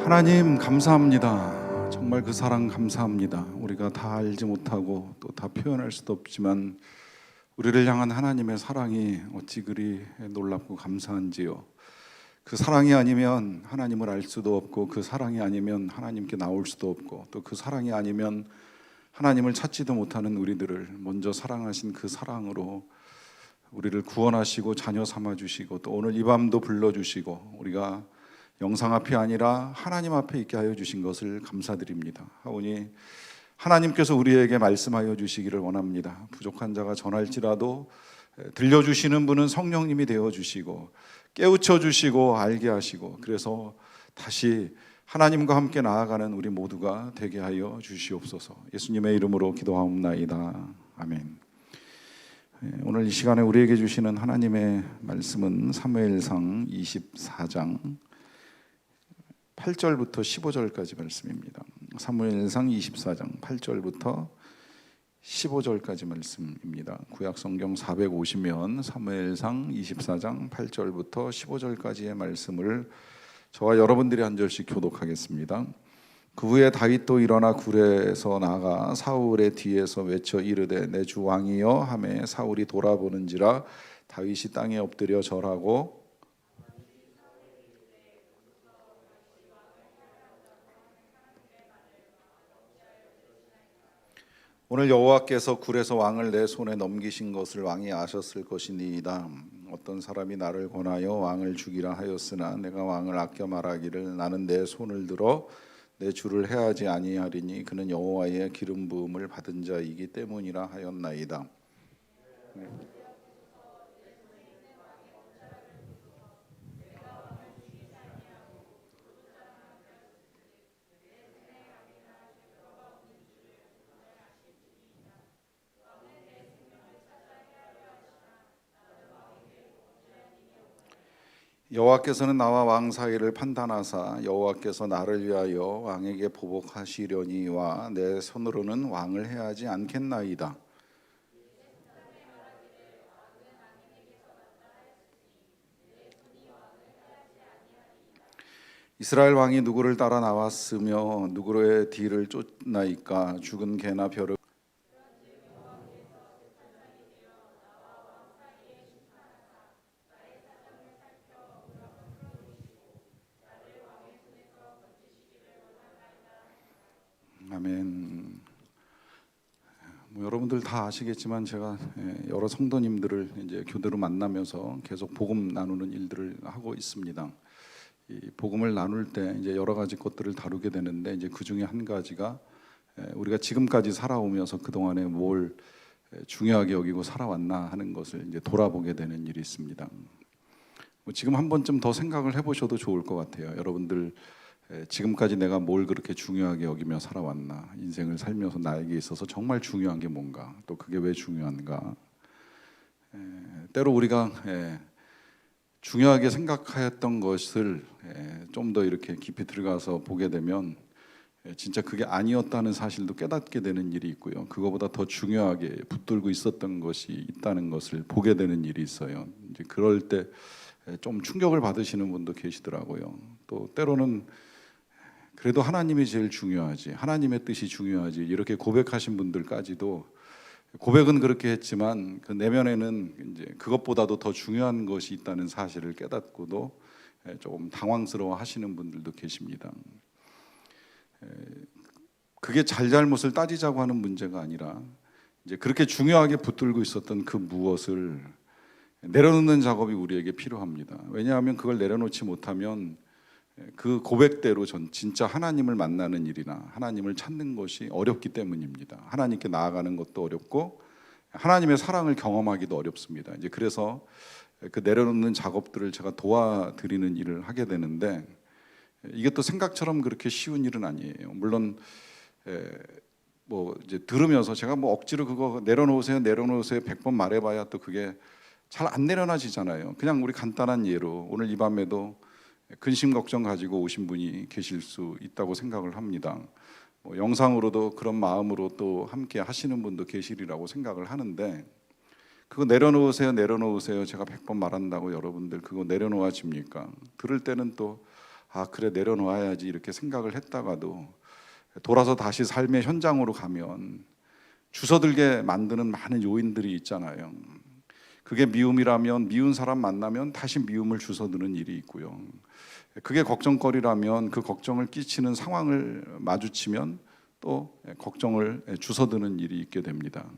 하나님 감사합니다. 정말 그 사랑 감사합니다. 우리가 다 알지 못하고 또 다 표현할 수도 없지만 우리를 향한 하나님의 사랑이 어찌 그리 놀랍고 감사한지요. 그 사랑이 아니면 하나님을 알 수도 없고, 그 사랑이 아니면 하나님께 나올 수도 없고, 또 그 사랑이 아니면 하나님을 찾지도 못하는 우리들을 먼저 사랑하신 그 사랑으로 우리를 구원하시고 자녀 삼아주시고, 또 오늘 이 밤도 불러주시고 우리가 영상 앞이 아니라 하나님 앞에 있게 하여 주신 것을 감사드립니다. 하오니 하나님께서 우리에게 말씀하여 주시기를 원합니다. 부족한 자가 전할지라도 들려주시는 분은 성령님이 되어주시고 깨우쳐 주시고 알게 하시고, 그래서 다시 하나님과 함께 나아가는 우리 모두가 되게 하여 주시옵소서. 예수님의 이름으로 기도하옵나이다. 아멘. 오늘 이 시간에 우리에게 주시는 하나님의 말씀은 사무엘상 24장 8절부터 15절까지 말씀입니다. 사무엘상 24장 8절부터 15절까지 말씀입니다. 구약 성경 450면 사무엘상 24장 8절부터 15절까지의 말씀을 저와 여러분들이 한 절씩 교독하겠습니다. 그 후에 다윗도 일어나 굴에서 나가 사울의 뒤에서 외쳐 이르되 내 주 왕이여 하매 사울이 돌아보는지라 다윗이 땅에 엎드려 절하고 오늘 여호와께서 굴에서 왕을 내 손에 넘기신 것을 왕이 아셨을 것이니이다. 어떤 사람이 나를 권하여 왕을 죽이라 하였으나 내가 왕을 아껴 말하기를 나는 내 손을 들어 내 주를 해하지 아니하리니 그는 여호와의 기름 부음을 받은 자이기 때문이라 하였나이다. 여호와께서는 나와 왕 사이를 판단하사 여호와께서 나를 위하여 왕에게 보복하시려니와 내 손으로는 왕을 해하지 않겠나이다. 이스라엘 왕이 누구를 따라 나왔으며 누구의 뒤를 쫓나이까? 죽은 개나 벼를 아멘. 여러분들 다 아시겠지만 제가 여러 성도님들을 이제 교대로 만나면서 계속 복음 나누는 일들을 하고 있습니다. 이 복음을 나눌 때 이제 여러 가지 것들을 다루게 되는데, 이제 그 중에 한 가지가 우리가 지금까지 살아오면서 그 동안에 뭘 중요하게 여기고 살아왔나 하는 것을 이제 돌아보게 되는 일이 있습니다. 지금 한 번쯤 더 생각을 해보셔도 좋을 것 같아요. 여러분들 지금까지 내가 뭘 그렇게 중요하게 여기며 살아왔나, 인생을 살면서 나에게 있어서 정말 중요한 게 뭔가, 또 그게 왜 중요한가. 때로 우리가 중요하게 생각하였던 것을 좀 더 이렇게 깊이 들어가서 보게 되면 진짜 그게 아니었다는 사실도 깨닫게 되는 일이 있고요, 그거보다 더 중요하게 붙들고 있었던 것이 있다는 것을 보게 되는 일이 있어요. 이제 그럴 때 좀 충격을 받으시는 분도 계시더라고요. 또 때로는 그래도 하나님이 제일 중요하지, 하나님의 뜻이 중요하지, 이렇게 고백하신 분들까지도 고백은 그렇게 했지만 그 내면에는 이제 그것보다도 더 중요한 것이 있다는 사실을 깨닫고도 조금 당황스러워 하시는 분들도 계십니다. 그게 잘잘못을 따지자고 하는 문제가 아니라 이제 그렇게 중요하게 붙들고 있었던 그 무엇을 내려놓는 작업이 우리에게 필요합니다. 왜냐하면 그걸 내려놓지 못하면 그 고백대로 전 진짜 하나님을 만나는 일이나 하나님을 찾는 것이 어렵기 때문입니다. 하나님께 나아가는 것도 어렵고 하나님의 사랑을 경험하기도 어렵습니다. 이제 그래서 그 내려놓는 작업들을 제가 도와드리는 일을 하게 되는데, 이게 또 생각처럼 그렇게 쉬운 일은 아니에요. 물론 뭐 이제 들으면서 제가 뭐 억지로 그거 내려놓으세요 100번 말해봐야 또 그게 잘 안 내려놔지잖아요. 그냥 우리 간단한 예로 오늘 이 밤에도 근심 걱정 가지고 오신 분이 계실 수 있다고 생각을 합니다. 뭐 영상으로도 그런 마음으로 또 함께 하시는 분도 계시리라고 생각을 하는데, 그거 내려놓으세요 제가 100번 말한다고 여러분들 그거 내려놓아집니까? 들을 때는 또 아 그래 내려놓아야지 이렇게 생각을 했다가도 돌아서 다시 삶의 현장으로 가면 주워들게 만드는 많은 요인들이 있잖아요. 그게 미움이라면 미운 사람 만나면 다시 미움을 주워드는 일이 있고요. 그게 걱정거리라면 그 걱정을 끼치는 상황을 마주치면 또 걱정을 주워드는 일이 있게 됩니다.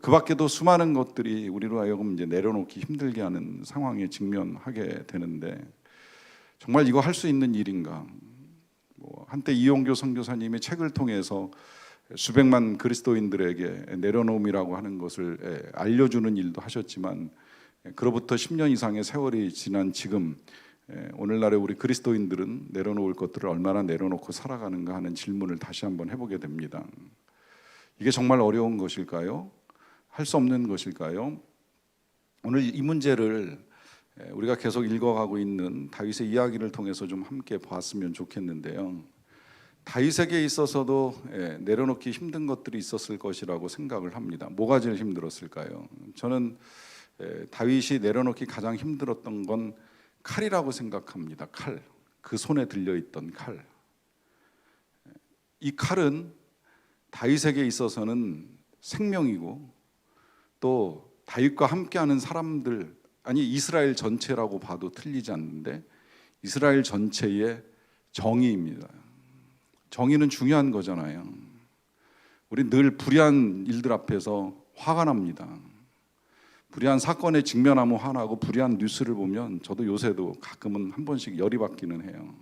그 밖에도 수많은 것들이 우리로 하여금 이제 내려놓기 힘들게 하는 상황에 직면하게 되는데 정말 이거 할 수 있는 일인가? 한때 이용교 선교사님의 책을 통해서 수백만 그리스도인들에게 내려놓음이라고 하는 것을 알려주는 일도 하셨지만 그로부터 10년 이상의 세월이 지난 지금 오늘날의 우리 그리스도인들은 내려놓을 것들을 얼마나 내려놓고 살아가는가 하는 질문을 다시 한번 해보게 됩니다. 이게 정말 어려운 것일까요? 할 수 없는 것일까요? 오늘 이 문제를 우리가 계속 읽어가고 있는 다윗의 이야기를 통해서 좀 함께 봤으면 좋겠는데요. 다윗에게 있어서도 내려놓기 힘든 것들이 있었을 것이라고 생각을 합니다. 뭐가 제일 힘들었을까요? 저는 다윗이 내려놓기 가장 힘들었던 건 칼이라고 생각합니다. 칼, 그 손에 들려있던 칼. 이 칼은 다윗에게 있어서는 생명이고 또 다윗과 함께하는 사람들, 아니 이스라엘 전체라고 봐도 틀리지 않는데 이스라엘 전체의 정의입니다. 정의는 중요한 거잖아요. 우리 늘 불의한 일들 앞에서 화가 납니다. 불의한 사건에 직면하면 화나고 불의한 뉴스를 보면 저도 요새도 가끔은 한 번씩 열이 받기는 해요.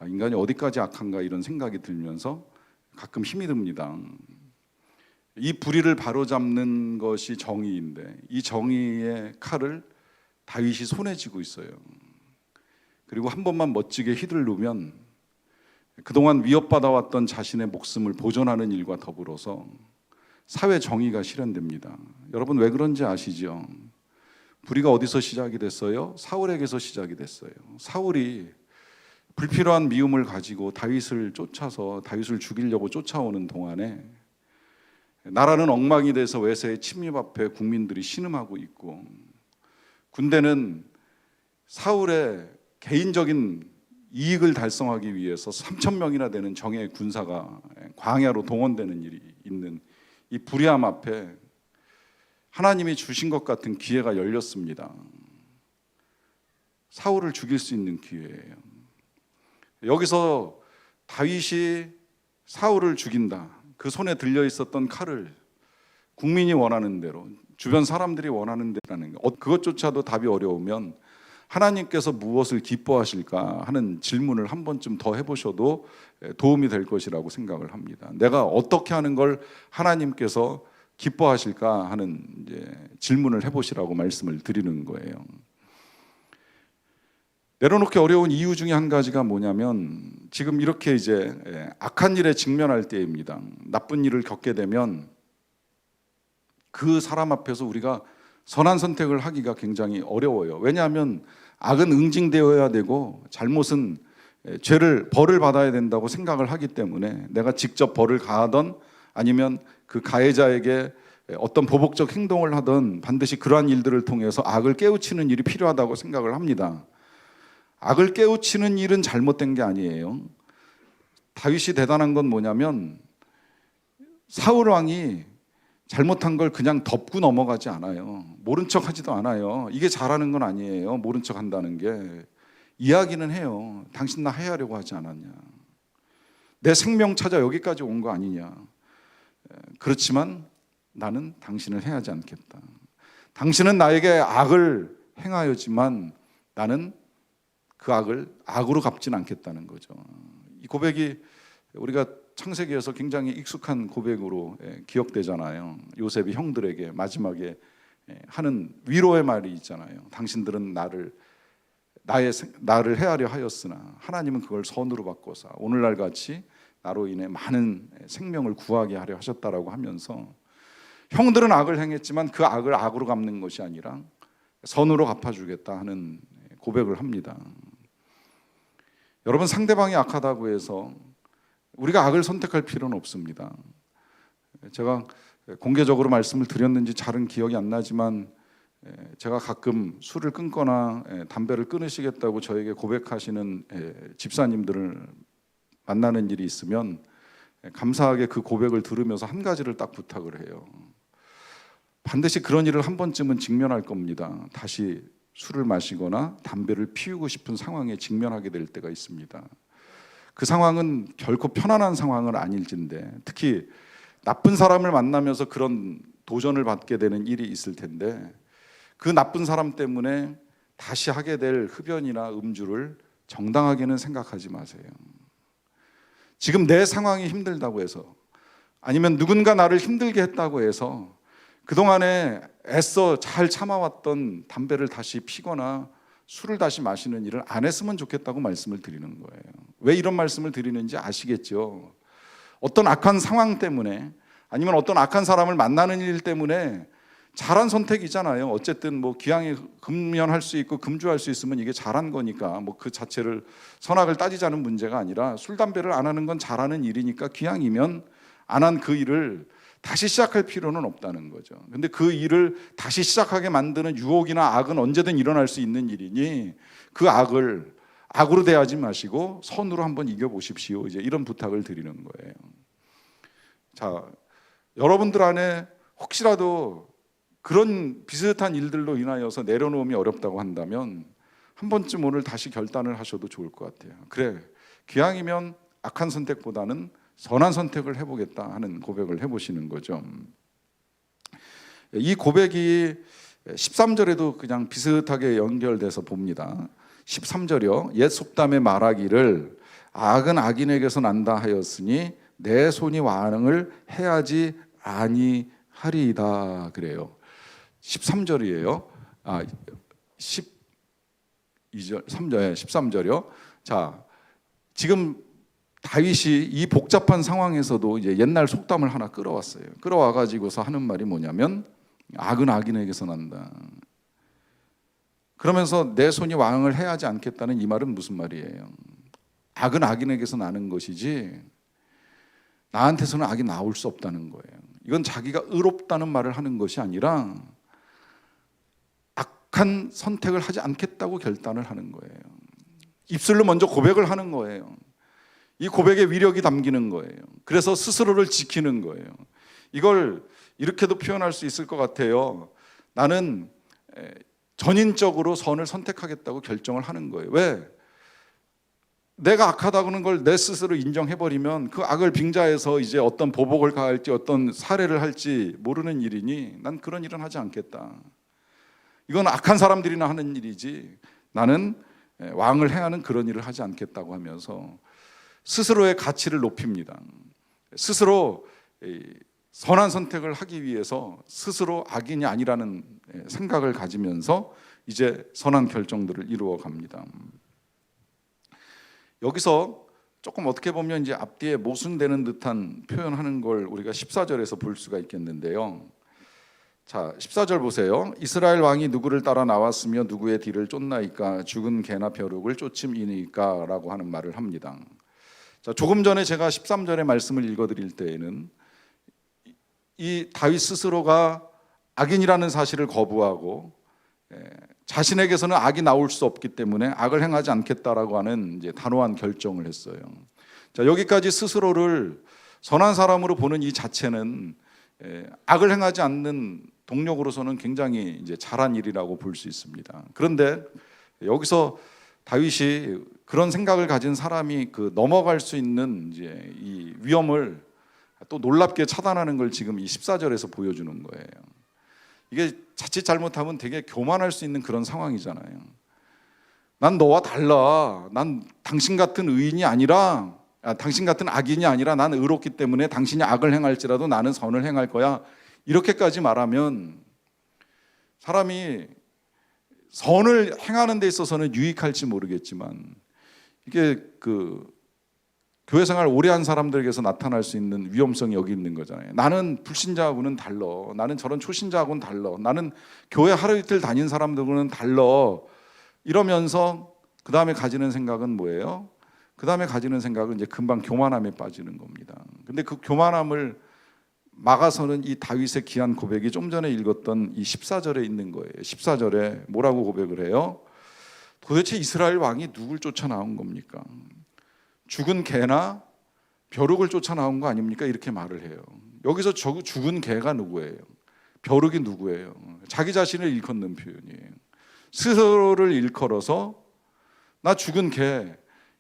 인간이 어디까지 악한가 이런 생각이 들면서 가끔 힘이 듭니다. 이 불의를 바로잡는 것이 정의인데 이 정의의 칼을 다윗이 손에 쥐고 있어요. 그리고 한 번만 멋지게 휘두르면 그동안 위협받아왔던 자신의 목숨을 보존하는 일과 더불어서 사회 정의가 실현됩니다. 여러분 왜 그런지 아시죠? 불의가 어디서 시작이 됐어요? 사울에게서 시작이 됐어요. 사울이 불필요한 미움을 가지고 다윗을 쫓아서 다윗을 죽이려고 쫓아오는 동안에 나라는 엉망이 돼서 외세의 침입 앞에 국민들이 신음하고 있고 군대는 사울의 개인적인 이익을 달성하기 위해서 3,000명이나 되는 정예 군사가 광야로 동원되는 일이 있는 이 불의함 앞에 하나님이 주신 것 같은 기회가 열렸습니다. 사울을 죽일 수 있는 기회예요. 여기서 다윗이 사울을 죽인다. 그 손에 들려 있었던 칼을 국민이 원하는 대로, 주변 사람들이 원하는 대로라는 것, 그것조차도 답이 어려우면 하나님께서 무엇을 기뻐하실까 하는 질문을 한 번쯤 더 해보셔도 도움이 될 것이라고 생각을 합니다. 내가 어떻게 하는 걸 하나님께서 기뻐하실까 하는 질문을 해보시라고 말씀을 드리는 거예요. 내려놓기 어려운 이유 중에 한 가지가 뭐냐면 지금 이렇게 악한 일에 직면할 때입니다. 나쁜 일을 겪게 되면 그 사람 앞에서 우리가 선한 선택을 하기가 굉장히 어려워요. 왜냐하면 악은 응징되어야 되고 잘못은 벌을 받아야 된다고 생각을 하기 때문에 내가 직접 벌을 가하던 아니면 그 가해자에게 어떤 보복적 행동을 하던 반드시 그러한 일들을 통해서 악을 깨우치는 일이 필요하다고 생각을 합니다. 악을 깨우치는 일은 잘못된 게 아니에요. 다윗이 대단한 건 뭐냐면 사울 왕이 잘못한 걸 그냥 덮고 넘어가지 않아요. 모른 척 하지도 않아요. 이게 잘하는 건 아니에요. 모른 척 한다는 게. 이야기는 해요. 당신 나 해하려고 하지 않았냐. 내 생명 찾아 여기까지 온 거 아니냐. 그렇지만 나는 당신을 해하지 않겠다. 당신은 나에게 악을 행하였지만 나는 그 악을 악으로 갚지는 않겠다는 거죠. 이 고백이 우리가 창세기에서 굉장히 익숙한 고백으로 기억되잖아요. 요셉이 형들에게 마지막에 하는 위로의 말이 있잖아요. 당신들은 나를 해하려 하였으나 하나님은 그걸 선으로 바꿔서 오늘날 같이 나로 인해 많은 생명을 구하게 하려 하셨다라고 하면서 형들은 악을 행했지만 그 악을 악으로 갚는 것이 아니라 선으로 갚아주겠다 하는 고백을 합니다. 여러분, 상대방이 악하다고 해서 우리가 악을 선택할 필요는 없습니다. 제가 공개적으로 말씀을 드렸는지 잘은 기억이 안 나지만 제가 가끔 술을 끊거나 담배를 끊으시겠다고 저에게 고백하시는 집사님들을 만나는 일이 있으면 감사하게 그 고백을 들으면서 한 가지를 딱 부탁을 해요. 반드시 그런 일을 한 번쯤은 직면할 겁니다. 다시 술을 마시거나 담배를 피우고 싶은 상황에 직면하게 될 때가 있습니다. 그 상황은 결코 편안한 상황은 아닐진데, 특히 나쁜 사람을 만나면서 그런 도전을 받게 되는 일이 있을 텐데, 그 나쁜 사람 때문에 다시 하게 될 흡연이나 음주를 정당하게는 생각하지 마세요. 지금 내 상황이 힘들다고 해서, 아니면 누군가 나를 힘들게 했다고 해서 그동안에 애써 잘 참아왔던 담배를 다시 피거나 술을 다시 마시는 일을 안 했으면 좋겠다고 말씀을 드리는 거예요. 왜 이런 말씀을 드리는지 아시겠죠? 어떤 악한 상황 때문에, 아니면 어떤 악한 사람을 만나는 일 때문에 잘한 선택이잖아요. 어쨌든 뭐 기왕에 금연할 수 있고 금주할 수 있으면 이게 잘한 거니까, 뭐 그 자체를 선악을 따지자는 문제가 아니라, 술 담배를 안 하는 건 잘하는 일이니까 기왕이면 안 한 그 일을 다시 시작할 필요는 없다는 거죠. 근데 그 일을 다시 시작하게 만드는 유혹이나 악은 언제든 일어날 수 있는 일이니, 그 악을 악으로 대하지 마시고 선으로 한번 이겨보십시오. 이제 이런 부탁을 드리는 거예요. 자, 여러분들 안에 혹시라도 그런 비슷한 일들로 인하여서 내려놓음이 어렵다고 한다면 한 번쯤 오늘 다시 결단을 하셔도 좋을 것 같아요. 그래, 기왕이면 악한 선택보다는 선한 선택을 해보겠다 하는 고백을 해보시는 거죠. 이 고백이 13절에도 그냥 비슷하게 연결돼서 봅니다. 13절이요. 옛 속담에 말하기를 악은 악인에게서 난다 하였으니 내 손이 왕을 해야지 아니하리이다 그래요. 13절이에요. 12절, 3절, 13절이요. 자, 지금 다윗이 이 복잡한 상황에서도 이제 옛날 속담을 하나 끌어왔어요. 끌어와 가지고서 하는 말이 뭐냐면, 악은 악인에게서 난다. 그러면서 내 손이 왕을 해하지 않겠다는 이 말은 무슨 말이에요? 악은 악인에게서 나는 것이지 나한테서는 악이 나올 수 없다는 거예요. 이건 자기가 의롭다는 말을 하는 것이 아니라 악한 선택을 하지 않겠다고 결단을 하는 거예요. 입술로 먼저 고백을 하는 거예요. 이 고백에 위력이 담기는 거예요. 그래서 스스로를 지키는 거예요. 이걸 이렇게도 표현할 수 있을 것 같아요. 나는 전인적으로 선을 선택하겠다고 결정을 하는 거예요. 왜? 내가 악하다는 걸 내 스스로 인정해버리면 그 악을 빙자해서 이제 어떤 보복을 가할지 어떤 살해를 할지 모르는 일이니 난 그런 일은 하지 않겠다. 이건 악한 사람들이나 하는 일이지 나는 왕을 행하는 그런 일을 하지 않겠다고 하면서 스스로의 가치를 높입니다. 스스로 선한 선택을 하기 위해서 스스로 악인이 아니라는 생각을 가지면서 이제 선한 결정들을 이루어 갑니다. 여기서 조금 어떻게 보면 이제 앞뒤에 모순되는 듯한 표현하는 걸 우리가 14절에서 볼 수가 있겠는데요. 자, 14절 보세요. 이스라엘 왕이 누구를 따라 나왔으며 누구의 뒤를 쫓나이까? 죽은 개나 벼룩을 쫓음이니까? 라고 하는 말을 합니다. 자, 조금 전에 제가 13절의 말씀을 읽어드릴 때에는 이 다윗 스스로가 악인이라는 사실을 거부하고 자신에게서는 악이 나올 수 없기 때문에 악을 행하지 않겠다라고 하는 이제 단호한 결정을 했어요. 자, 여기까지 스스로를 선한 사람으로 보는 이 자체는 악을 행하지 않는 동력으로서는 굉장히 이제 잘한 일이라고 볼 수 있습니다. 그런데 여기서 다윗이 그런 생각을 가진 사람이 그 넘어갈 수 있는 이제 이 위험을 또 놀랍게 차단하는 걸 지금 이 14절에서 보여주는 거예요. 이게 자칫 잘못하면 되게 교만할 수 있는 그런 상황이잖아요. 난 너와 달라. 난 당신 같은 의인이 아니라, 당신 같은 악인이 아니라 난 의롭기 때문에 당신이 악을 행할지라도 나는 선을 행할 거야. 이렇게까지 말하면 사람이 선을 행하는 데 있어서는 유익할지 모르겠지만 이게 그 교회 생활 오래 한 사람들에게서 나타날 수 있는 위험성이 여기 있는 거잖아요. 나는 불신자하고는 달라. 나는 저런 초신자하고는 달라. 나는 교회 하루 이틀 다닌 사람들하고는 달라. 이러면서 그 다음에 가지는 생각은 뭐예요? 그 다음에 가지는 생각은 이제 금방 교만함에 빠지는 겁니다. 근데 그 교만함을 막아서는 이 다윗의 귀한 고백이 좀 전에 읽었던 이 14절에 있는 거예요. 14절에 뭐라고 고백을 해요? 도대체 이스라엘 왕이 누굴 쫓아 나온 겁니까? 죽은 개나 벼룩을 쫓아 나온 거 아닙니까? 이렇게 말을 해요. 여기서 죽은 개가 누구예요? 벼룩이 누구예요? 자기 자신을 일컫는 표현이에요. 스스로를 일컬어서 나 죽은 개.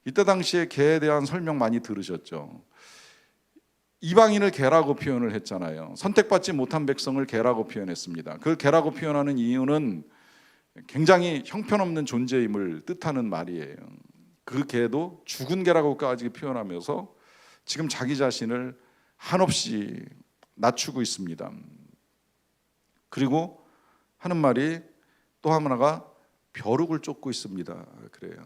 이때 당시에 개에 대한 설명 많이 들으셨죠? 이방인을 개라고 표현을 했잖아요. 선택받지 못한 백성을 개라고 표현했습니다. 그 개라고 표현하는 이유는 굉장히 형편없는 존재임을 뜻하는 말이에요. 그 개도 죽은 개라고까지 표현하면서 지금 자기 자신을 한없이 낮추고 있습니다. 그리고 하는 말이 또 하나가 벼룩을 쫓고 있습니다. 그래요.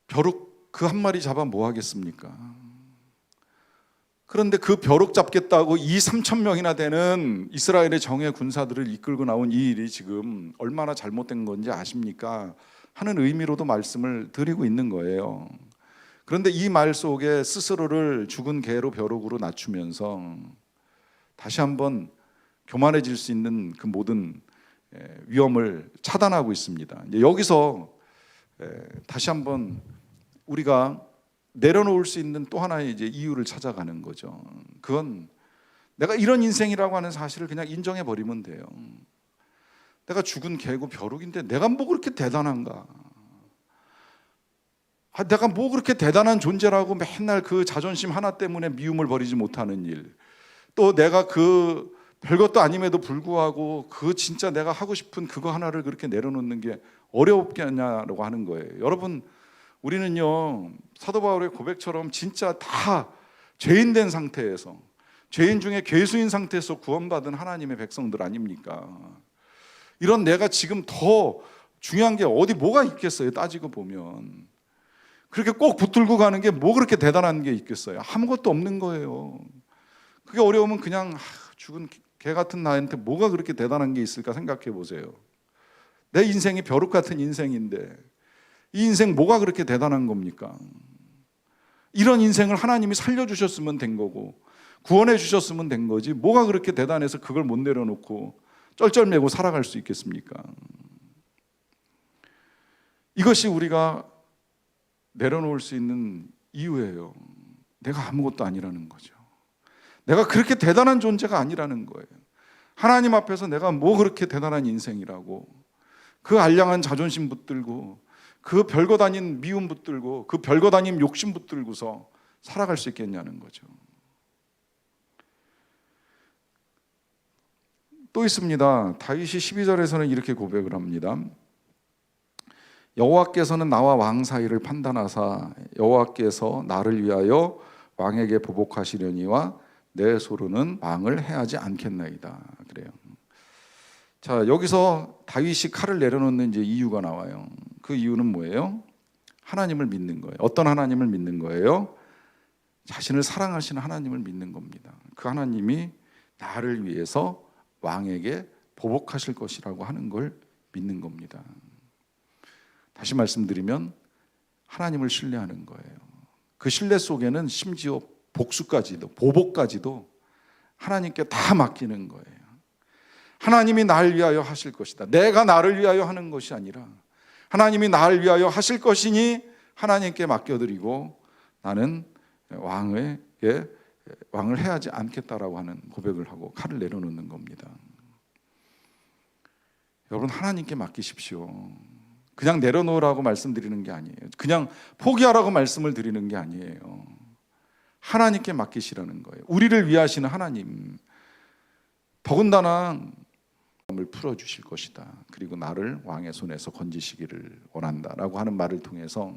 벼룩 그 한 마리 잡아 뭐 하겠습니까? 그런데 그 벼룩 잡겠다고 3천 명이나 되는 이스라엘의 정예 군사들을 이끌고 나온 이 일이 지금 얼마나 잘못된 건지 아십니까? 하는 의미로도 말씀을 드리고 있는 거예요. 그런데 이 말 속에 스스로를 죽은 개로 벼룩으로 낮추면서 다시 한번 교만해질 수 있는 그 모든 위험을 차단하고 있습니다. 여기서 다시 한번 우리가 내려놓을 수 있는 또 하나의 이제 이유를 찾아가는 거죠. 그건 내가 이런 인생이라고 하는 사실을 그냥 인정해 버리면 돼요. 내가 죽은 개고 벼룩인데 내가 뭐 그렇게 대단한가? 내가 뭐 그렇게 대단한 존재라고 맨날 그 자존심 하나 때문에 미움을 버리지 못하는 일, 또 내가 그 별것도 아님에도 불구하고 그 진짜 내가 하고 싶은 그거 하나를 그렇게 내려놓는 게 어렵겠냐라고 하는 거예요. 여러분, 우리는요 사도 바울의 고백처럼 진짜 다 죄인 된 상태에서, 죄인 중에 괴수인 상태에서 구원받은 하나님의 백성들 아닙니까? 이런 내가 지금 더 중요한 게 어디 뭐가 있겠어요? 따지고 보면 그렇게 꼭 붙들고 가는 게 뭐 그렇게 대단한 게 있겠어요? 아무것도 없는 거예요. 그게 어려우면 그냥 죽은 개 같은 나한테 뭐가 그렇게 대단한 게 있을까 생각해 보세요. 내 인생이 벼룩 같은 인생인데 이 인생 뭐가 그렇게 대단한 겁니까? 이런 인생을 하나님이 살려주셨으면 된 거고 구원해 주셨으면 된 거지 뭐가 그렇게 대단해서 그걸 못 내려놓고 쩔쩔매고 살아갈 수 있겠습니까? 이것이 우리가 내려놓을 수 있는 이유예요. 내가 아무것도 아니라는 거죠. 내가 그렇게 대단한 존재가 아니라는 거예요. 하나님 앞에서 내가 뭐 그렇게 대단한 인생이라고 그 알량한 자존심 붙들고 그 별것 아닌 미움 붙들고 그 별것 아닌 욕심 붙들고서 살아갈 수 있겠냐는 거죠. 또 있습니다. 다윗이 12절에서는 이렇게 고백을 합니다. 여호와께서는 나와 왕 사이를 판단하사 여호와께서 나를 위하여 왕에게 보복하시려니와 내 소로는 왕을 해하지 않겠나이다. 그래요. 자, 여기서 다윗이 칼을 내려놓는 이제 이유가 나와요. 그 이유는 뭐예요? 하나님을 믿는 거예요. 어떤 하나님을 믿는 거예요? 자신을 사랑하시는 하나님을 믿는 겁니다. 그 하나님이 나를 위해서 왕에게 보복하실 것이라고 하는 걸 믿는 겁니다. 다시 말씀드리면 하나님을 신뢰하는 거예요. 그 신뢰 속에는 심지어 복수까지도, 보복까지도 하나님께 다 맡기는 거예요. 하나님이 나를 위하여 하실 것이다. 내가 나를 위하여 하는 것이 아니라 하나님이 나를 위하여 하실 것이니 하나님께 맡겨드리고 나는 왕을 해하지 않겠다라고 하는 고백을 하고 칼을 내려놓는 겁니다. 여러분, 하나님께 맡기십시오. 그냥 내려놓으라고 말씀드리는 게 아니에요. 그냥 포기하라고 말씀을 드리는 게 아니에요. 하나님께 맡기시라는 거예요. 우리를 위하시는 하나님, 더군다나 마음을 풀어주실 것이다. 그리고 나를 왕의 손에서 건지시기를 원한다라고 하는 말을 통해서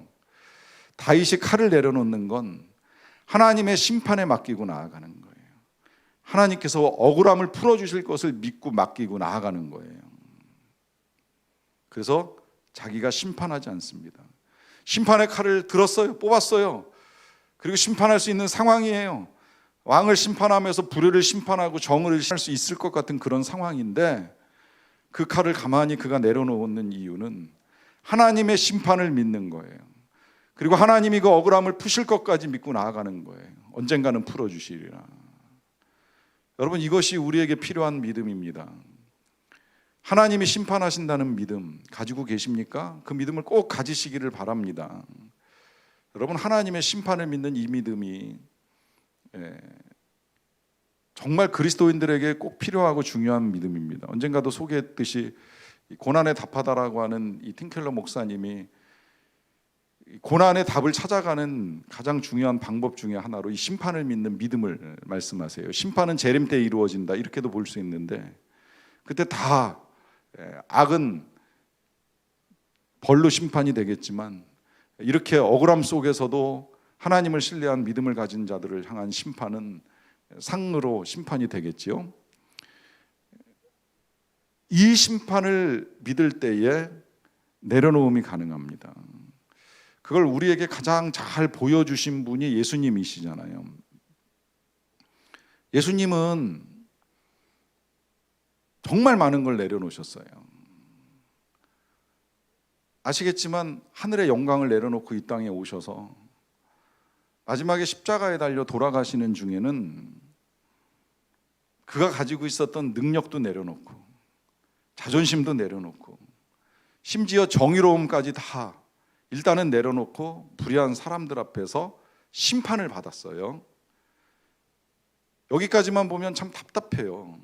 다윗이 칼을 내려놓는 건 하나님의 심판에 맡기고 나아가는 거예요. 하나님께서 억울함을 풀어주실 것을 믿고 맡기고 나아가는 거예요. 그래서 자기가 심판하지 않습니다. 심판의 칼을 들었어요. 뽑았어요. 그리고 심판할 수 있는 상황이에요. 왕을 심판하면서 불의를 심판하고 정의를 할 수 있을 것 같은 그런 상황인데 그 칼을 가만히 그가 내려놓는 이유는 하나님의 심판을 믿는 거예요. 그리고 하나님이 그 억울함을 푸실 것까지 믿고 나아가는 거예요. 언젠가는 풀어주시리라. 여러분, 이것이 우리에게 필요한 믿음입니다. 하나님이 심판하신다는 믿음 가지고 계십니까? 그 믿음을 꼭 가지시기를 바랍니다. 여러분, 하나님의 심판을 믿는 이 믿음이 정말 그리스도인들에게 꼭 필요하고 중요한 믿음입니다. 언젠가도 소개했듯이 고난에 답하다라고 하는 이 팀켈러 목사님이 고난의 답을 찾아가는 가장 중요한 방법 중에 하나로 이 심판을 믿는 믿음을 말씀하세요. 심판은 재림 때 이루어진다, 이렇게도 볼 수 있는데, 그때 다 악은 벌로 심판이 되겠지만 이렇게 억울함 속에서도 하나님을 신뢰한 믿음을 가진 자들을 향한 심판은 상으로 심판이 되겠지요. 이 심판을 믿을 때에 내려놓음이 가능합니다. 그걸 우리에게 가장 잘 보여주신 분이 예수님이시잖아요. 예수님은 정말 많은 걸 내려놓으셨어요. 아시겠지만 하늘의 영광을 내려놓고 이 땅에 오셔서 마지막에 십자가에 달려 돌아가시는 중에는 그가 가지고 있었던 능력도 내려놓고 자존심도 내려놓고 심지어 정의로움까지 다 일단은 내려놓고 불의한 사람들 앞에서 심판을 받았어요. 여기까지만 보면 참 답답해요.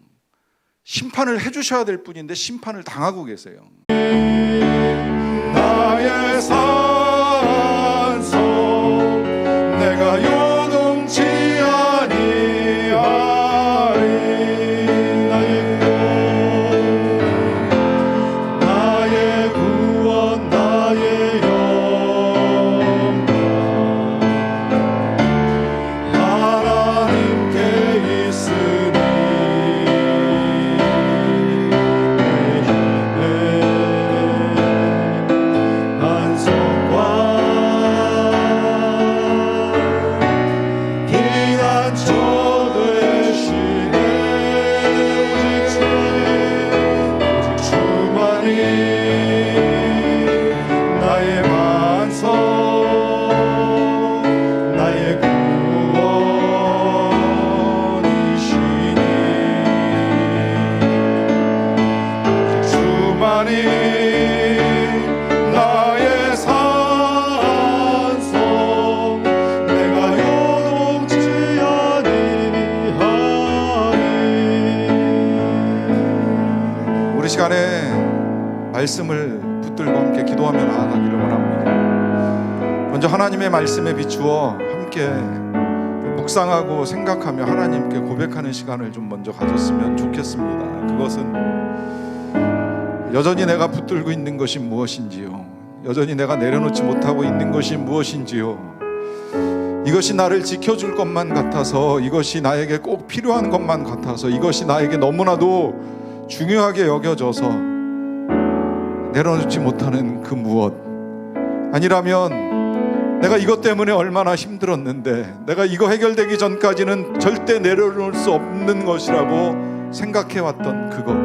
심판을 해주셔야 될 분인데 심판을 당하고 계세요. 나의 산소 내가 요동치 아니하리. 나의 구원 나의 영광 하나님께 있으니 말씀을 붙들고 함께 기도하며 나아가기를 원합니다. 먼저 하나님의 말씀에 비추어 함께 묵상하고 생각하며 하나님께 고백하는 시간을 좀 먼저 가졌으면 좋겠습니다. 그것은 여전히 내가 붙들고 있는 것이 무엇인지요, 여전히 내가 내려놓지 못하고 있는 것이 무엇인지요, 이것이 나를 지켜줄 것만 같아서, 이것이 나에게 꼭 필요한 것만 같아서, 이것이 나에게 너무나도 중요하게 여겨져서 내려놓지 못하는 그 무엇, 아니라면 내가 이것 때문에 얼마나 힘들었는데 내가 이거 해결되기 전까지는 절대 내려놓을 수 없는 것이라고 생각해왔던 그것,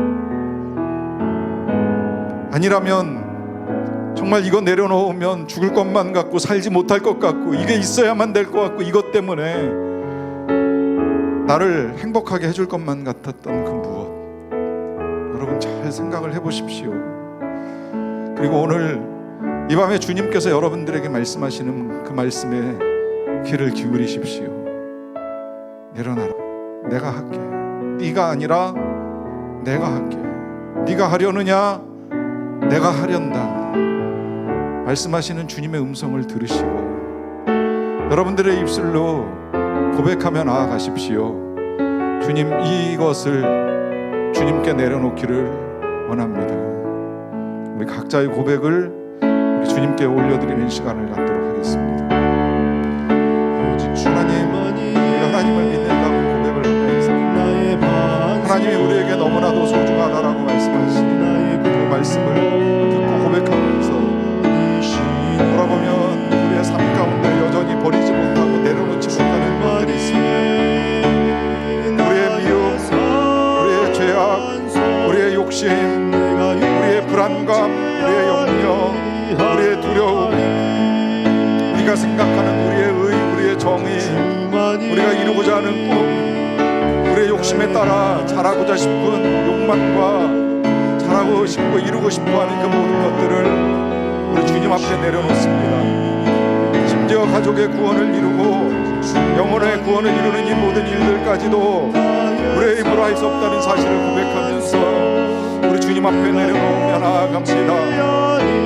아니라면 정말 이거 내려놓으면 죽을 것만 같고 살지 못할 것 같고 이게 있어야만 될 것 같고 이것 때문에 나를 행복하게 해줄 것만 같았던 그 무엇, 여러분 잘 생각을 해보십시오. 그리고 오늘 이 밤에 주님께서 여러분들에게 말씀하시는 그 말씀에 귀를 기울이십시오. 내려놔라. 내가 할게. 네가 아니라 내가 할게. 네가 하려느냐? 내가 하련다. 말씀하시는 주님의 음성을 들으시고 여러분들의 입술로 고백하며 나아가십시오. 주님, 이것을 주님께 내려놓기를 원합니다. 우리 각자의 고백을 우리 주님께 올려드리는 시간을 갖도록 하겠습니다. 하나님, 우리가 하나님을 믿는다고 고백을 하면서 하나님이 우리에게 너무나도 소중하다라고 말씀하시는 그 말씀을 듣고 고백하면서 돌아보면 우리의 삶 가운데 여전히 버리지 못하고 내려놓지 못하는 것들이 있습니다. 우리의 미움, 우리의 죄악, 우리의 욕심, 우리의 불안감, 우리의 염려, 우리의 두려움, 우리가 생각하는 우리의 의, 우리의 정의, 우리가 이루고자 하는 꿈, 우리의 우리의 욕심에 따라 잘하고자 싶은 욕망과 잘하고 싶고 이루고 싶어하는 그 모든 것들을 우리 주님 앞에 내려놓습니다. 심지어 가족의 구원을 이루고 영혼의 구원을 이루는 이 모든 일들까지도 우리의 힘으로 할 수 없다는 사실을 고백하면서 우리 주님 앞에 내려놓으며 나아갑니다.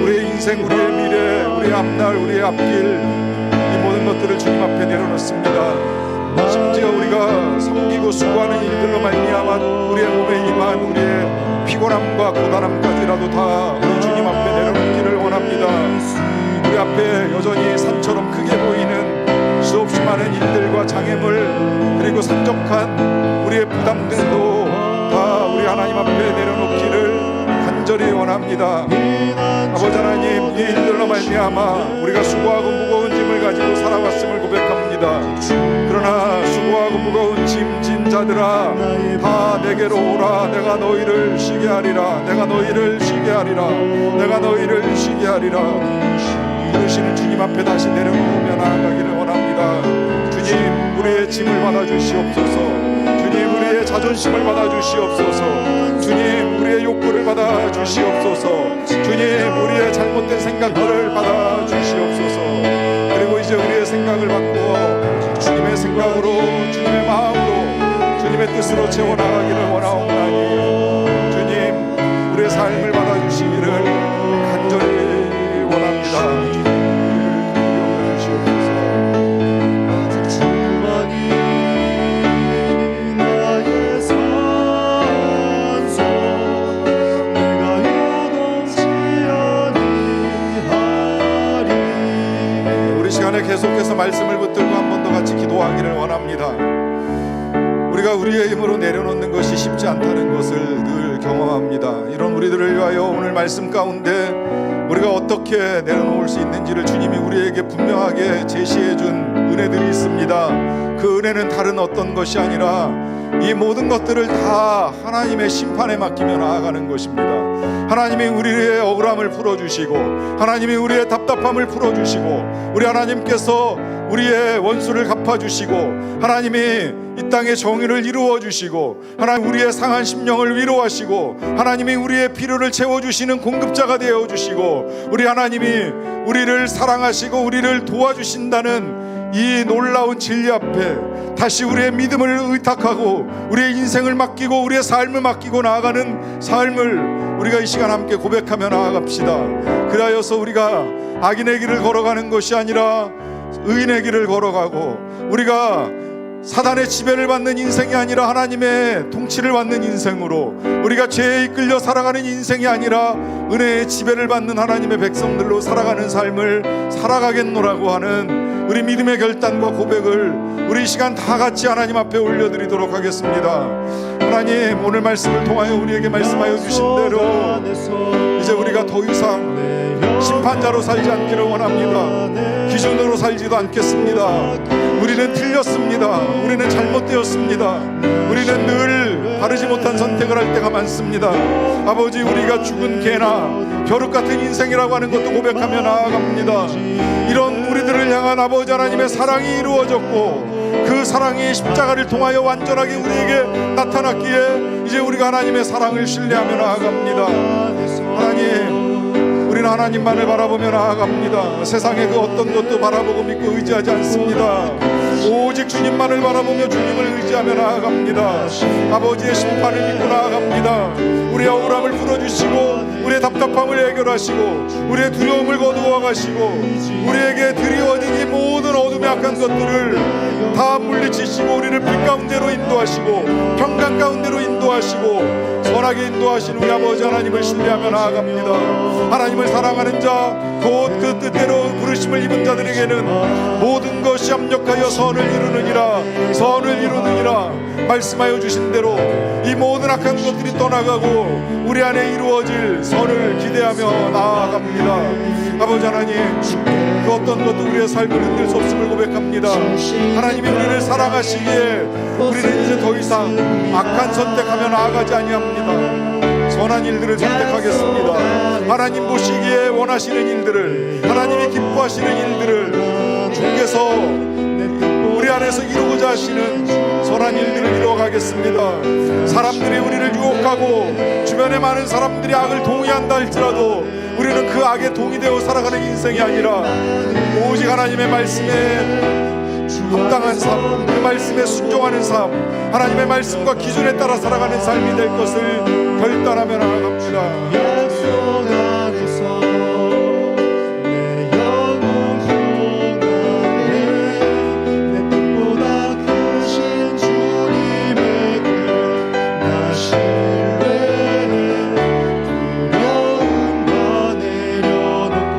우리의 인생, 우리의 미래, 우리의 앞날, 우리의 앞길, 이 모든 것들을 주님 앞에 내려놓습니다. 심지어 우리가 섬기고 수고하는 일들로 말미암아 우리의 몸에 임한 우리의 피곤함과 고단함까지라도 다 우리 주님 앞에 내려놓기를 원합니다. 우리 앞에 여전히 산처럼 크게 보이는 수없이 많은 일들과 장애물, 그리고 산적한 우리의 부담들도 다 우리 하나님 앞에 내려놓기를 간절히 원합니다. 아버지 하나님, 이 일들로 말미암아 우리가 수고하고 무거운 짐을 가지고 살아왔음을 고백합니다. 그러나 수고하고 무거운 짐진 자들아, 다 내게로 오라. 내가 너희를 쉬게 하리라. 내가 너희를 쉬게 하리라. 내가 너희를 쉬게 하리라. 부르시는 주님 앞에 다시 내려놓으며 나아가기를 원합니다. 주님, 우리의 짐을 받아주시옵소서. 주님, 우리의 자존심을 받아주시옵소서. 주님, 우리의 욕구를 받아주시옵소서. 주님, 우리의 잘못된 생각들을 받아주시옵소서. 그리고 이제 우리의 생각을 바꾸어 주님의 생각으로, 주님의 마음으로, 주님의 뜻으로 채워나가기를 원하옵나니 주님, 우리의 삶을 받아주시기를 간절히 원합니다. 계속해서 말씀을 붙들고 한 번 더 같이 기도하기를 원합니다. 우리가 우리의 힘으로 내려놓는 것이 쉽지 않다는 것을 늘 경험합니다. 이런 우리들을 위하여 오늘 말씀 가운데 우리가 어떻게 내려놓을 수 있는지를 주님이 우리에게 분명하게 제시해 준 은혜들이 있습니다. 그 은혜는 다른 어떤 것이 아니라 이 모든 것들을 다 하나님의 심판에 맡기며 나아가는 것입니다. 하나님이 우리의 억울함을 풀어주시고, 하나님이 우리의 답답함을 풀어주시고, 우리 하나님께서 우리의 원수를 갚아주시고, 하나님이 이 땅의 정의를 이루어주시고, 하나님 우리의 상한 심령을 위로하시고, 하나님이 우리의 필요를 채워주시는 공급자가 되어주시고, 우리 하나님이 우리를 사랑하시고 우리를 도와주신다는 이 놀라운 진리 앞에 다시 우리의 믿음을 의탁하고 우리의 인생을 맡기고 우리의 삶을 맡기고 나아가는 삶을 우리가 이 시간 함께 고백하며 나아갑시다. 그리하여서 우리가 악인의 길을 걸어가는 것이 아니라 의인의 길을 걸어가고, 우리가 사단의 지배를 받는 인생이 아니라 하나님의 통치를 받는 인생으로, 우리가 죄에 이끌려 살아가는 인생이 아니라 은혜의 지배를 받는 하나님의 백성들로 살아가는 삶을 살아가겠노라고 하는 우리 믿음의 결단과 고백을 우리 이 시간 다 같이 하나님 앞에 올려드리도록 하겠습니다. 하나님, 오늘 말씀을 통하여 우리에게 말씀하여 주신 대로 이제 우리가 더 이상 심판자로 살지 않기를 원합니다. 기준으로 살지도 않겠습니다. 우리는 틀렸습니다. 우리는 잘못되었습니다. 우리는 늘 바르지 못한 선택을 할 때가 많습니다. 아버지, 우리가 죽은 개나 벼룩 같은 인생이라고 하는 것도 고백하며 나아갑니다. 이런 우리들을 향한 아버지 하나님의 사랑이 이루어졌고, 그 사랑이 십자가를 통하여 완전하게 우리에게 나타났기에 이제 우리가 하나님의 사랑을 신뢰하며 나아갑니다. 하나님, 우리는 하나님만을 바라보며 나아갑니다. 세상의 그 어떤 것도 바라보고 믿고 의지하지 않습니다. 오직 주님만을 바라보며 주님을 의지하며 나아갑니다. 아버지의 심판을 믿고 나아갑니다. 우리의 억울함을 풀어주시고 우리의 답답함을 해결하시고 우리의 두려움을 거두어 가시고 우리에게 드리워진 이 모든 어둠의 악한 것들을 다 물리치시고 우리를 빛 가운데로 인도하시고 평강 가운데로 인도하시고 선하게 인도하신 우리 아버지 하나님을 신뢰하며 나아갑니다. 하나님을 사랑하는 자, 곧 그 뜻대로 부르심을 입은 자들에게는 모든 것이 합력하여 선을 이루느니라, 선을 이루느니라 말씀하여 주신 대로 이 모든 악한 것들이 떠나가고 우리 안에 이루어질 선을 기대하며 나아갑니다. 아버지 하나님, 그 어떤 것도 우리의 삶을 흔들 수 없음을 고백합니다. 하나님이 우리를 사랑하시기에 우리는 이제 더 이상 악한 선택하며 나아가지 아니합니다. 선한 일들을 선택하겠습니다. 하나님 보시기에 원하시는 일들을, 하나님이 기뻐하시는 일들을 주께서 우리 안에서 이루고자 하시는 선한 일들을 이루어가겠습니다. 사람들이 우리를 유혹하고 주변에 많은 사람들이 악을 동의한다 할지라도 우리는 그 악에 동의되어 살아가는 인생이 아니라 오직 하나님의 말씀에 합당한 삶, 그 말씀에 순종하는 삶, 하나님의 말씀과 기준에 따라 살아가는 삶이 될 것을 결단하며 나아갑니다. 약속 안에서 내 영혼 평안해 내 뜻보다 크신 주님에게 나 신뢰해 두려움 다 내려놓고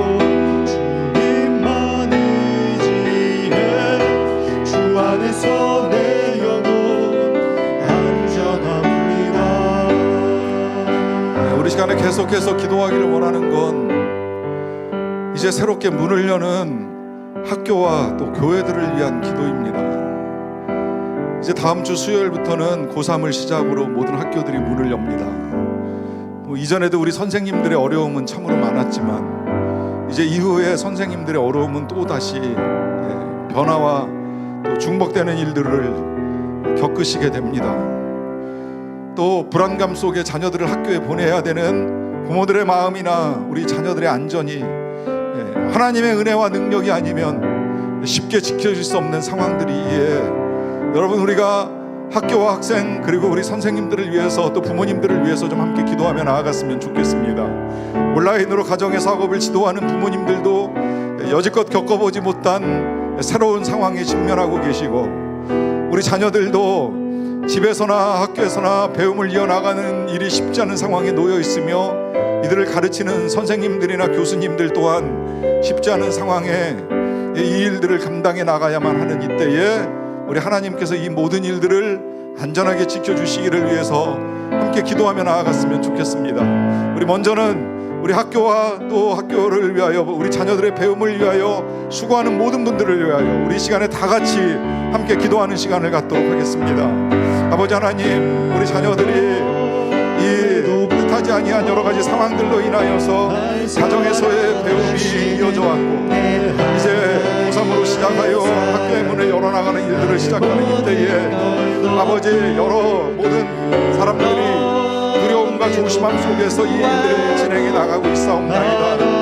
주님만 의지해 주 안에서 내 영혼 안전합니다. 우리 시간에 계속해서 기도하기를 원하는 건 이제 새롭게 문을 여는 학교와 또 교회들을 위한 기도입니다. 이제 다음 주 수요일부터는 고3을 시작으로 모든 학교들이 문을 엽니다. 이전에도 우리 선생님들의 어려움은 참으로 많았지만 이제 이후에 선생님들의 어려움은 또다시 변화와 또 중복되는 일들을 겪으시게 됩니다. 또 불안감 속에 자녀들을 학교에 보내야 되는 부모들의 마음이나 우리 자녀들의 안전이 하나님의 은혜와 능력이 아니면 쉽게 지켜질 수 없는 상황들이기에 여러분, 우리가 학교와 학생 그리고 우리 선생님들을 위해서 또 부모님들을 위해서 좀 함께 기도하며 나아갔으면 좋겠습니다. 온라인으로 가정의 학업을 지도하는 부모님들도 여지껏 겪어보지 못한 새로운 상황에 직면하고 계시고, 우리 자녀들도 집에서나 학교에서나 배움을 이어나가는 일이 쉽지 않은 상황에 놓여 있으며 이들을 가르치는 선생님들이나 교수님들 또한 쉽지 않은 상황에 이 일들을 감당해 나가야만 하는 이때에 우리 하나님께서 이 모든 일들을 안전하게 지켜주시기를 위해서 함께 기도하며 나아갔으면 좋겠습니다. 우리 먼저는 우리 학교와 또 학교를 위하여 우리 자녀들의 배움을 위하여 수고하는 모든 분들을 위하여 우리 시간에 다 같이 함께 기도하는 시간을 갖도록 하겠습니다. 아버지 하나님, 우리 자녀들이 이 뜻하지 아니한 여러 가지 상황들로 인하여서 가정에서의 배움이 이어져 왔고 이제 고3으로 시작하여 학교의 문을 열어나가는 일들을 시작하는 이때에 아버지, 여러 모든 사람들이 두려움과 조심함 속에서 이 일들을 진행해 나가고 있사옵나이다.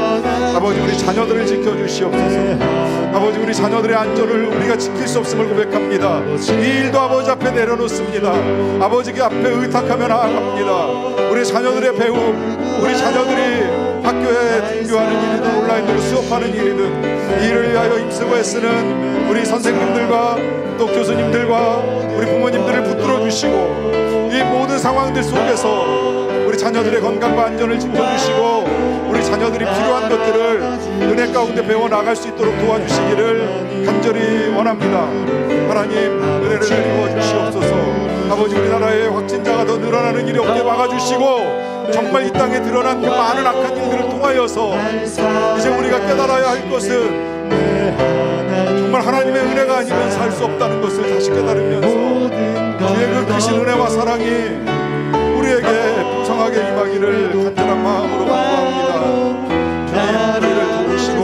아버지, 우리 자녀들을 지켜주시옵소서. 아버지, 우리 자녀들의 안전을 우리가 지킬 수 없음을 고백합니다. 이 일도 아버지 앞에 내려놓습니다. 아버지께 앞에 의탁하며 나아갑니다. 우리 자녀들의 배움, 우리 자녀들이 학교에 등교하는 일이든 온라인으로 수업하는 일이든 이 일을 위하여 힘쓰고 애쓰는 우리 선생님들과 또 교수님들과 우리 부모님들을 붙들어 주시고 이 모든 상황들 속에서 우리 자녀들의 건강과 안전을 지켜주시고 우리 자녀들이 필요한 것들을 은혜 가운데 배워나갈 수 있도록 도와주시기를 간절히 원합니다. 하나님, 은혜를 내리워 주시옵소서. 아버지, 우리나라의 확진자가 더 늘어나는 일이 없게 막아주시고 정말 이 땅에 드러난 그 많은 악한 일들을 통하여서 이제 우리가 깨달아야 할 것은 정말 하나님의 은혜가 아니면 살 수 없다는 것을 다시 깨달으면서 주의 그 크신 은혜와 사랑이 우리에게 풍성하게 임하기를 간절한 마음으로 기도합니다. 주님, 우리를 도우시고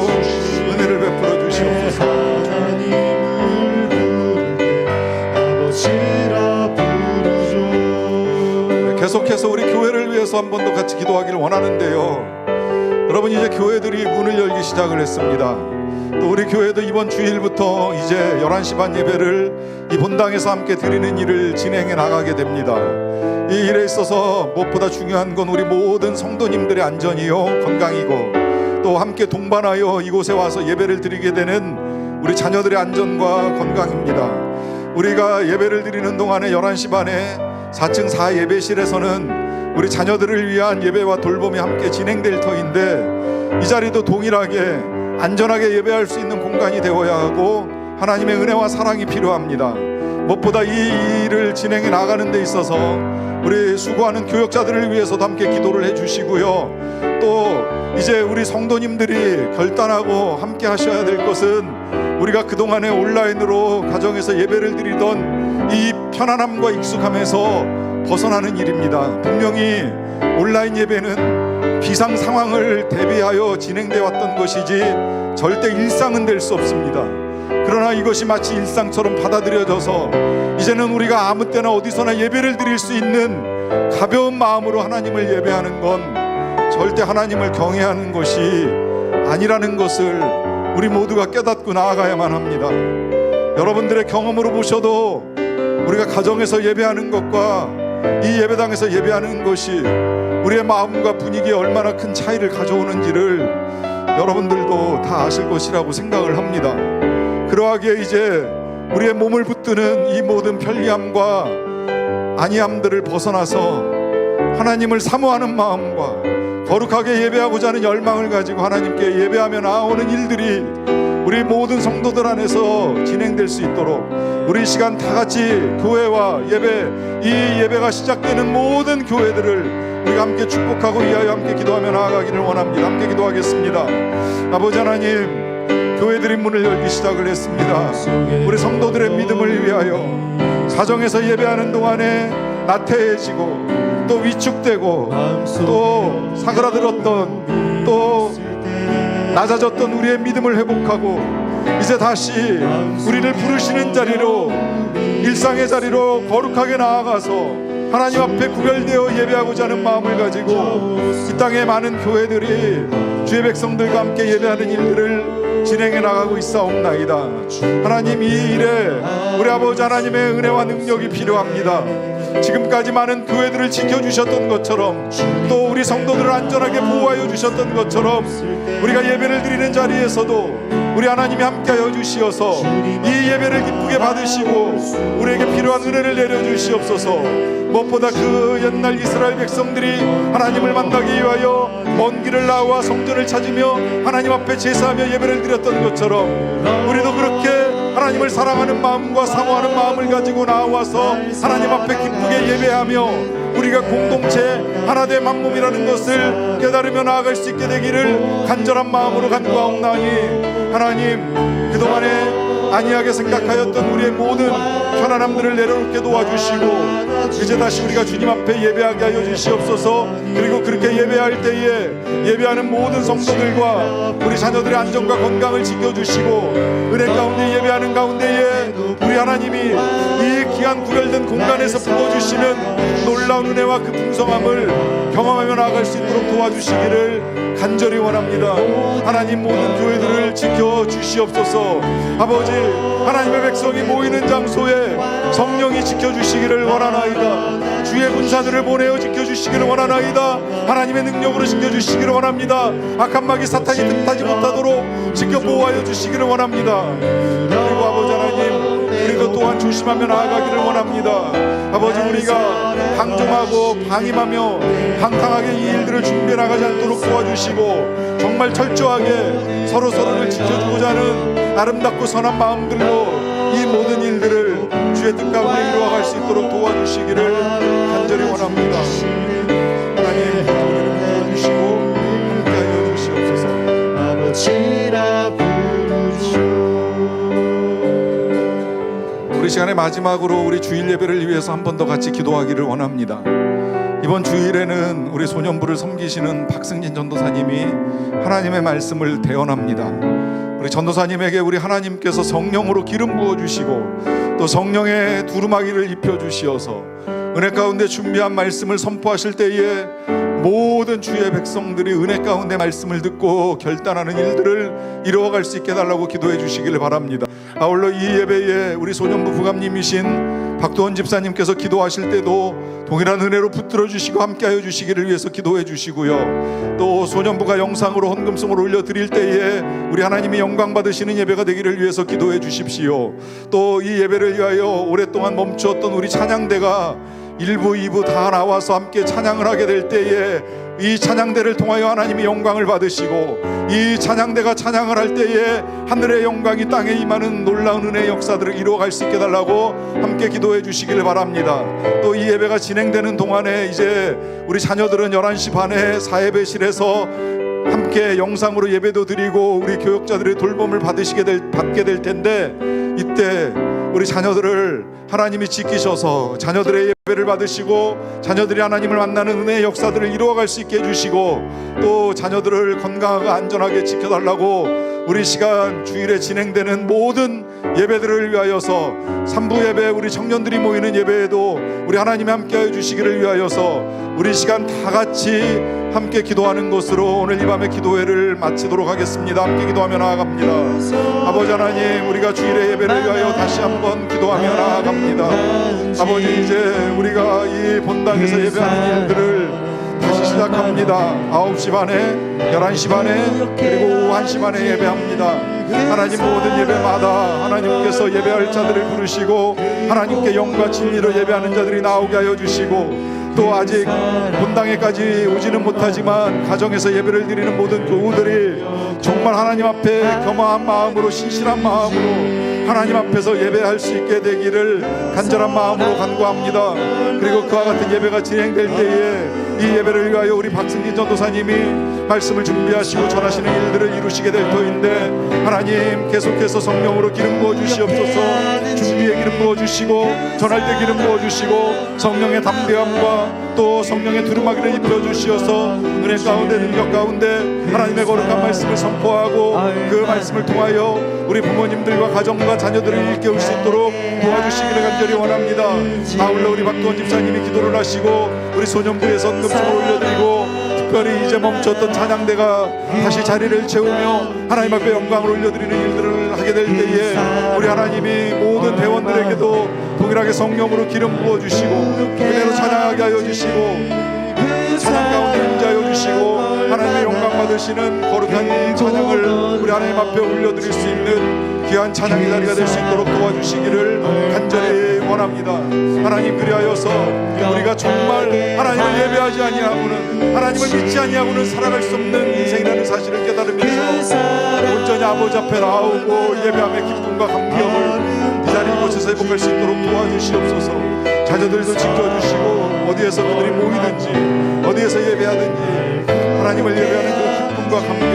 은혜를 베풀어 주시옵소서. 계속해서 우리 교회를 위해서 한 번 더 같이 기도하기를 원하는데요. 여러분, 이제 교회들이 문을 열기 시작을 했습니다. 또 우리 교회도 이번 주일부터 이제 11시 반 예배를 이 본당에서 함께 드리는 일을 진행해 나가게 됩니다. 이 일에 있어서 무엇보다 중요한 건 우리 모든 성도님들의 안전이요 건강이고, 또 함께 동반하여 이곳에 와서 예배를 드리게 되는 우리 자녀들의 안전과 건강입니다. 우리가 예배를 드리는 동안에 11시 반에 4층 4 예배실에서는 우리 자녀들을 위한 예배와 돌봄이 함께 진행될 터인데, 이 자리도 동일하게 안전하게 예배할 수 있는 공간이 되어야 하고 하나님의 은혜와 사랑이 필요합니다. 무엇보다 이 일을 진행해 나가는 데 있어서 우리 수고하는 교역자들을 위해서도 함께 기도를 해주시고요. 또 이제 우리 성도님들이 결단하고 함께 하셔야 될 것은 우리가 그동안에 온라인으로 가정에서 예배를 드리던 이 편안함과 익숙함에서 벗어나는 일입니다. 분명히 온라인 예배는 비상 상황을 대비하여 진행되어 왔던 것이지 절대 일상은 될 수 없습니다. 그러나 이것이 마치 일상처럼 받아들여져서 이제는 우리가 아무 때나 어디서나 예배를 드릴 수 있는 가벼운 마음으로 하나님을 예배하는 건 절대 하나님을 경외하는 것이 아니라는 것을 우리 모두가 깨닫고 나아가야만 합니다. 여러분들의 경험으로 보셔도 우리가 가정에서 예배하는 것과 이 예배당에서 예배하는 것이 우리의 마음과 분위기에 얼마나 큰 차이를 가져오는지를 여러분들도 다 아실 것이라고 생각을 합니다. 그러하기에 이제 우리의 몸을 붙드는 이 모든 편리함과 안이함들을 벗어나서 하나님을 사모하는 마음과 거룩하게 예배하고자 하는 열망을 가지고 하나님께 예배하며 나아오는 일들이 우리 모든 성도들 안에서 진행될 수 있도록 우리 이 시간 다 같이 교회와 예배, 이 예배가 시작되는 모든 교회들을 우리가 함께 축복하고 위하여 함께 기도하며 나아가기를 원합니다. 함께 기도하겠습니다. 아버지 하나님, 교회들이 문을 열기 시작을 했습니다. 우리 성도들의 믿음을 위하여 가정에서 예배하는 동안에 나태해지고 또 위축되고 또 사그라들었던 또 낮아졌던 우리의 믿음을 회복하고 이제 다시 우리를 부르시는 자리로, 일상의 자리로 거룩하게 나아가서 하나님 앞에 구별되어 예배하고자 하는 마음을 가지고 이 땅의 많은 교회들이 주의 백성들과 함께 예배하는 일들을 진행해 나가고 있사옵나이다. 하나님, 이 일에 우리 아버지 하나님의 은혜와 능력이 필요합니다. 지금까지 많은 교회들을 지켜주셨던 것처럼 또 우리 성도들을 안전하게 보호하여 주셨던 것처럼 우리가 예배를 드리는 자리에서도 우리 하나님이 함께하여 주시어서 이 예배를 기쁘게 받으시고 우리에게 필요한 은혜를 내려주시옵소서. 무엇보다 그 옛날 이스라엘 백성들이 하나님을 만나기 위하여 먼 길을 나와 성전을 찾으며 하나님 앞에 제사하며 예배를 드렸던 것처럼 우리도 그렇게 하나님을 사랑하는 마음과 사모하는 마음을 가지고 나와서 하나님 앞에 기쁘게 예배하며 우리가 공동체 하나된 만몸이라는 것을 깨달으며 나아갈 수 있게 되기를 간절한 마음으로 간구하옵나니, 하나님, 그동안에 안이하게 생각하였던 우리의 모든 편안함들을 내려놓게 도와주시고 이제 다시 우리가 주님 앞에 예배하게 하여 주시옵소서. 그리고 그렇게 예배할 때에 예배하는 모든 성도들과 우리 자녀들의 안전과 건강을 지켜주시고 은혜 가운데 예배하는 가운데에 우리 하나님이 이 귀한 구별된 공간에서 부어주시는 놀라운 은혜와 그 풍성함을 경험하며 나아갈 수 있도록 도와주시기를 간절히 원합니다. 하나님, 모든 교회들을 지켜주시옵소서. 아버지, 하나님의 백성이 모이는 장소에 성령이 지켜주시기를 원하나이다. 주의 군사들을 보내어 지켜주시기를 원하나이다. 하나님의 능력으로 지켜주시기를 원합니다. 악한 마귀 사탄이 틈타지 못하도록 지켜 보호하여 주시기를 원합니다. 그리고 아버지 하나님, 우리도 또한 조심하며 나아가기를 원합니다. 아버지, 우리가 방종하고 방임하며 방탕하게 이 일들을 준비해 나가지 않도록 도와주시고 정말 철저하게 서로서로를 지켜주고자 하는 아름답고 선한 마음들로 이 모든 일들을 주의 뜻 가운데 이루어갈 수 있도록 도와주시기를 간절히 원합니다. 하나님, 우리를 붙여주시고 함께하여 주시옵소서. 아버지라 부르시오. 우리 시간의 마지막으로 우리 주일 예배를 위해서 한 번 더 같이 기도하기를 원합니다. 이번 주일에는 우리 소년부를 섬기시는 박승진 전도사님이 하나님의 말씀을 대언합니다. 우리 전도사님에게 우리 하나님께서 성령으로 기름 부어주시고 또 성령의 두루마기를 입혀주시어서 은혜 가운데 준비한 말씀을 선포하실 때에 모든 주의 백성들이 은혜 가운데 말씀을 듣고 결단하는 일들을 이루어갈 수 있게 해달라고 기도해 주시기를 바랍니다. 아울러 이 예배에 우리 소년부 부감님이신 박도원 집사님께서 기도하실 때도 동일한 은혜로 붙들어 주시고 함께하여 주시기를 위해서 기도해 주시고요. 또 소년부가 영상으로 헌금송을 올려드릴 때에 우리 하나님이 영광 받으시는 예배가 되기를 위해서 기도해 주십시오. 또 이 예배를 위하여 오랫동안 멈추었던 우리 찬양대가 1부, 2부 다 나와서 함께 찬양을 하게 될 때에 이 찬양대를 통하여 하나님이 영광을 받으시고 이 찬양대가 찬양을 할 때에 하늘의 영광이 땅에 임하는 놀라운 은혜의 역사들을 이루어갈 수 있게 달라고 함께 기도해 주시길 바랍니다. 또 이 예배가 진행되는 동안에 이제 우리 자녀들은 11시 반에 사예배실에서 함께 영상으로 예배도 드리고 우리 교역자들의 돌봄을 받게 될 텐데 이때 우리 자녀들을 하나님이 지키셔서 자녀들의 예배를 받으시고 자녀들이 하나님을 만나는 은혜의 역사들을 이루어갈 수 있게 해주시고 또 자녀들을 건강하고 안전하게 지켜달라고 우리 시간 주일에 진행되는 모든 예배들을 위하여서 3부 예배 우리 청년들이 모이는 예배에도 우리 하나님이 함께하여 주시기를 위하여서 우리 시간 다 같이 함께 기도하는 것으로 오늘 이 밤의 기도회를 마치도록 하겠습니다. 함께 기도하며 나아갑니다. 아버지 하나님, 우리가 주일의 예배를 위하여 다시 한번 기도하며 나아갑니다. 아버지, 이제 우리가 이 본당에서 예배하는 일들을 다시 시작합니다. 9시 반에, 11시 반에, 그리고 오후 1시 반에 예배합니다. 하나님, 모든 예배마다 하나님께서 예배할 자들을 부르시고 하나님께 영과 진리로 예배하는 자들이 나오게 하여 주시고, 또 아직 본당에까지 오지는 못하지만 가정에서 예배를 드리는 모든 교우들이 정말 하나님 앞에 겸허한 마음으로, 신실한 마음으로 하나님 앞에서 예배할 수 있게 되기를 간절한 마음으로 간구합니다. 그리고 그와 같은 예배가 진행될 때에 이 예배를 위하여 우리 박승진 전도사님이 말씀을 준비하시고 전하시는 일들을 이루시게 될 터인데, 하나님 계속해서 성령으로 기름 부어 주시옵소서. 준비에 기름 부어 주시고 전할 때 기름 부어 주시고 성령의 담대함과 또 성령의 두루마기를 입혀 주시어서 은혜 가운데 능력 가운데 하나님의 거룩한 말씀을 선포하고 그 말씀을 통하여 우리 부모님들과 가정과 자녀들을 일깨울 수 있도록 도와주시기를 간절히 원합니다. 아울러 우리 박도원 집사님이 기도를 하시고 우리 소년부의 선금성을 올려드리고, 특별히 이제 멈췄던 찬양대가 다시 자리를 채우며 하나님 앞에 영광을 올려드리는 일들을 하게 될 때에 우리 하나님이 모든 대원들에게도 동일하게 성령으로 기름 부어주시고 그대로 찬양하게 하여 주시고, 찬양 가운데 임재하여 주시고 하나님의 영광 받으시는 거룩한 찬양을 우리 하나님 앞에 올려드릴 수 있는 귀한 찬양의 자리가 될 수 있도록 도와주시기를 간절히 원합니다. 하나님, 그리하여서 우리가 정말 하나님을 예배하지 아니하고는, 하나님을 믿지 아니하고는 살아갈 수 없는 인생이라는 사실을 깨달으면서 온전히 아버지 앞에 나오고 예배함의 기쁨과 감격을 이 자리 이곳에서 회복할 수 있도록 도와주시옵소서. 자녀들도 지켜주시고 어디에서 그들이 모이든지 어디에서 예배하든지 하나님을 예배하는 그 기쁨과 감격